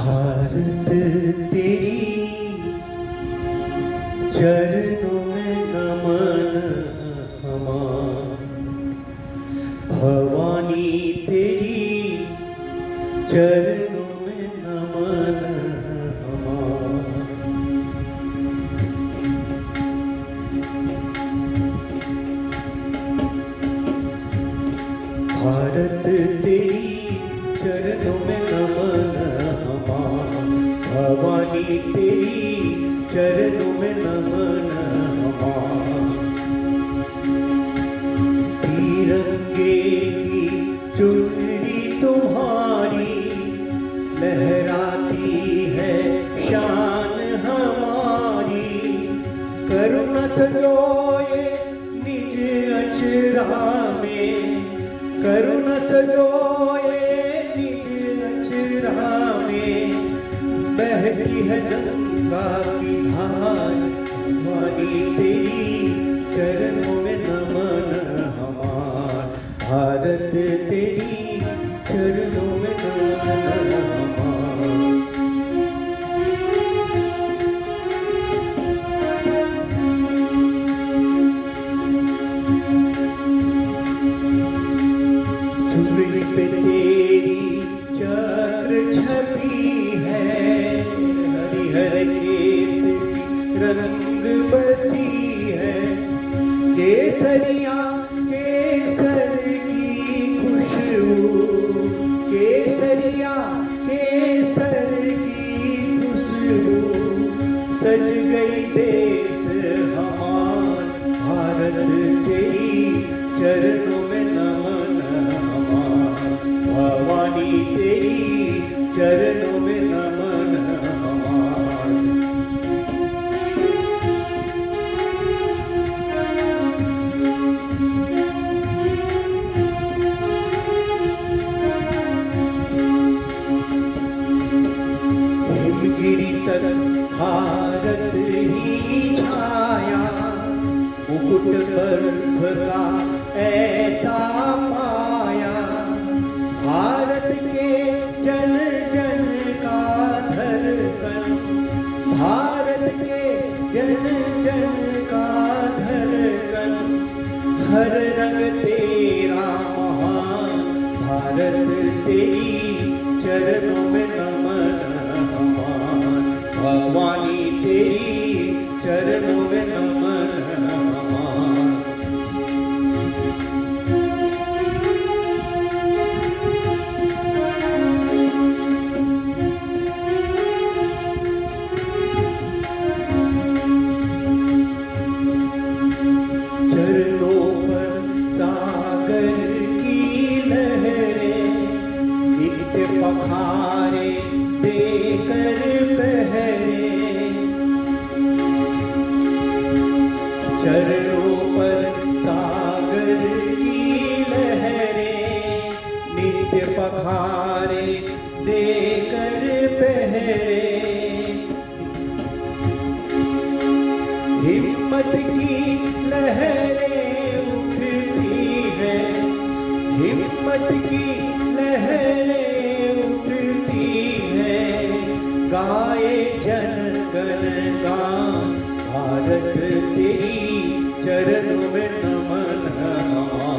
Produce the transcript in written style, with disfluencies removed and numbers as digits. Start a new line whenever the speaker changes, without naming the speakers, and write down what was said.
भारत तेरी चरणों में नमन हमारा, भवानी तेरी चरणों में नमन हमारा। भारत तेरी चरणों में नमन हमारा, भवानी तेरी चरणों में नमन हमारा। तिरंगे की चुनरी तुम्हारी लहराती है शान हमारी, करुणा सजोए निज अचरा में, करुणा सजोए निज अचरा में, बहती है गंगा की धार, भवानी तेरी चरणों में नमन हमारा। भारत तेरी चरणों में नमन हमारा। चुनरी पे तेरी चक्र छवि है, हरिहर खेत की रंग बसी है, केसरिया केसर की खुशबू, केसरिया केसर की खुशबू, सज गई देश हमार, भारत तेरी चरणों में नमन हमारा। भवानी तेरी चरणों में नमन हमारा। हिमगिरी तक भारत ही छाया, मुकुट बर्फ का ऐसा पाया, भारत के जन जन का धड़कन, भारत के जन जन का धड़कन, हर रंग तेरा महान, भारत तेरी चरणों में नमन हमारा। भवानी तेरी चरणों में नमन हमारा। चरणों पर सागर की लहरें, नित्य पखारे देकर बहरे, चरणों पर सागर की लहरें, नित्य पखारे देकर बहरे, हिम्मत की लहरें उठती हैं, हिम्मत की लहरें उठती हैं, गाए जन गण गान, भारत तेरी चरणों में नमन हमारा।